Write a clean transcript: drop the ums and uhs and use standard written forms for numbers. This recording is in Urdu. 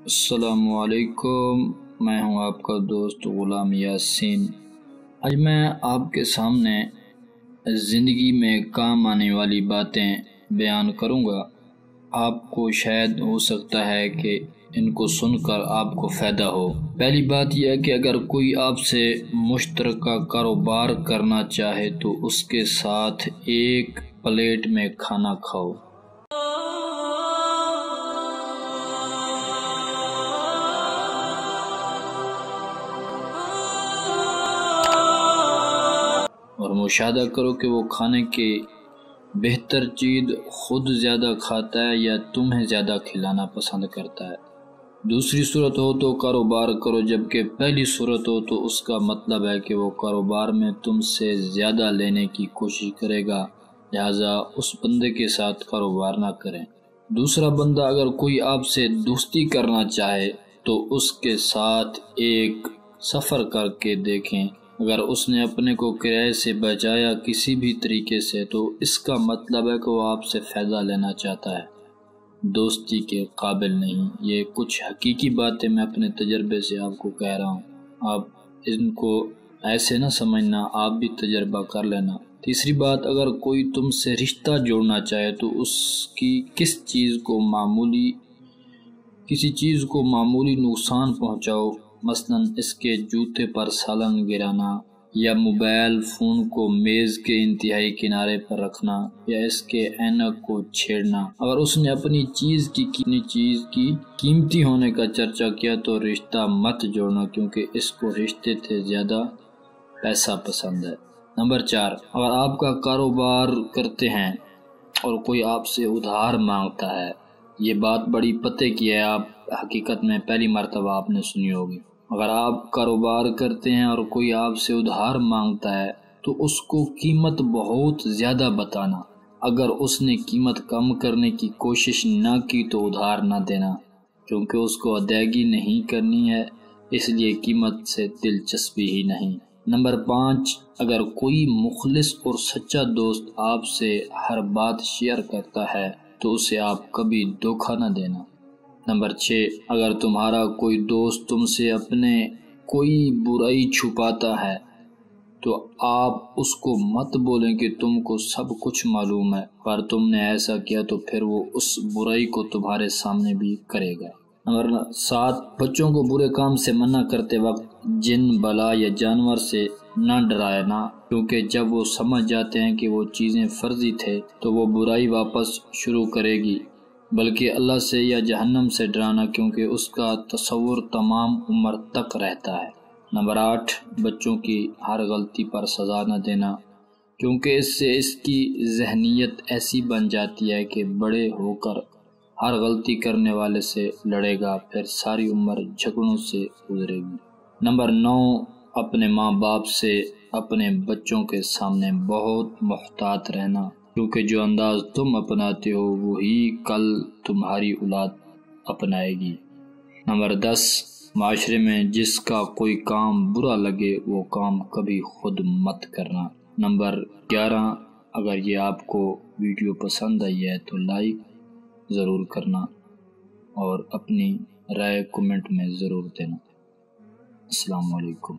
السلام علیکم، میں ہوں آپ کا دوست غلام یاسین۔ آج میں آپ کے سامنے زندگی میں کام آنے والی باتیں بیان کروں گا۔ آپ کو شاید ہو سکتا ہے کہ ان کو سن کر آپ کو فائدہ ہو۔ پہلی بات یہ ہے کہ اگر کوئی آپ سے مشترکہ کاروبار کرنا چاہے تو اس کے ساتھ ایک پلیٹ میں کھانا کھاؤ۔ اور مشاہدہ کرو کہ وہ کھانے کی بہتر چیز خود زیادہ کھاتا ہے یا تمہیں زیادہ کھلانا پسند کرتا ہے۔ دوسری صورت ہو تو کاروبار کرو، جبکہ پہلی صورت ہو تو اس کا مطلب ہے کہ وہ کاروبار میں تم سے زیادہ لینے کی کوشش کرے گا، لہذا اس بندے کے ساتھ کاروبار نہ کریں۔ دوسرا بندہ اگر کوئی آپ سے دوستی کرنا چاہے تو اس کے ساتھ ایک سفر کر کے دیکھیں۔ اگر اس نے اپنے کو کرائے سے بچایا کسی بھی طریقے سے تو اس کا مطلب ہے کہ وہ آپ سے فائدہ لینا چاہتا ہے، دوستی کے قابل نہیں۔ یہ کچھ حقیقی باتیں میں اپنے تجربے سے آپ کو کہہ رہا ہوں، آپ ان کو ایسے نہ سمجھنا، آپ بھی تجربہ کر لینا۔ تیسری بات، اگر کوئی تم سے رشتہ جوڑنا چاہے تو اس کی کسی چیز کو معمولی نقصان پہنچاؤ، مثلا اس کے جوتے پر سالن گرانا یا موبائل فون کو میز کے انتہائی کنارے پر رکھنا یا اس کے اینک کو چھیڑنا۔ اگر اس نے اپنی چیز کی قیمتی ہونے کا چرچا کیا تو رشتہ مت جوڑنا، کیونکہ اس کو رشتے سے زیادہ پیسہ پسند ہے۔ نمبر 4، اگر آپ کا کاروبار کرتے ہیں اور کوئی آپ سے ادھار مانگتا ہے، یہ بات بڑی پتے کی ہے، آپ حقیقت میں پہلی مرتبہ آپ نے سنی ہوگی۔ اگر آپ کاروبار کرتے ہیں اور کوئی آپ سے ادھار مانگتا ہے تو اس کو قیمت بہت زیادہ بتانا۔ اگر اس نے قیمت کم کرنے کی کوشش نہ کی تو ادھار نہ دینا، کیونکہ اس کو ادائیگی نہیں کرنی ہے، اس لیے قیمت سے دلچسپی ہی نہیں۔ نمبر 5، اگر کوئی مخلص اور سچا دوست آپ سے ہر بات شیئر کرتا ہے تو اسے آپ کبھی دھوکہ نہ دینا۔ نمبر 6، اگر تمہارا کوئی دوست تم سے اپنے کوئی برائی چھپاتا ہے تو آپ اس کو مت بولیں کہ تم کو سب کچھ معلوم ہے، اگر تم نے ایسا کیا تو پھر وہ اس برائی کو تمہارے سامنے بھی کرے گا۔ نمبر 7، بچوں کو برے کام سے منع کرتے وقت جن، بلا یا جانور سے نہ ڈرانا، کیونکہ جب وہ سمجھ جاتے ہیں کہ وہ چیزیں فرضی تھے تو وہ برائی واپس شروع کرے گی، بلکہ اللہ سے یا جہنم سے ڈرانا، کیونکہ اس کا تصور تمام عمر تک رہتا ہے۔ نمبر 8، بچوں کی ہر غلطی پر سزا نہ دینا، کیونکہ اس سے اس کی ذہنیت ایسی بن جاتی ہے کہ بڑے ہو کر ہر غلطی کرنے والے سے لڑے گا، پھر ساری عمر جھگڑوں سے گزرے گی۔ نمبر 9، اپنے ماں باپ سے اپنے بچوں کے سامنے بہت محتاط رہنا، کیونکہ جو انداز تم اپناتے ہو وہی کل تمہاری اولاد اپنائے گی۔ نمبر 10، معاشرے میں جس کا کوئی کام برا لگے وہ کام کبھی خود مت کرنا۔ نمبر 11، اگر یہ آپ کو ویڈیو پسند آئی ہے تو لائک ضرور کرنا اور اپنی رائے کمنٹ میں ضرور دینا۔ السلام علیکم۔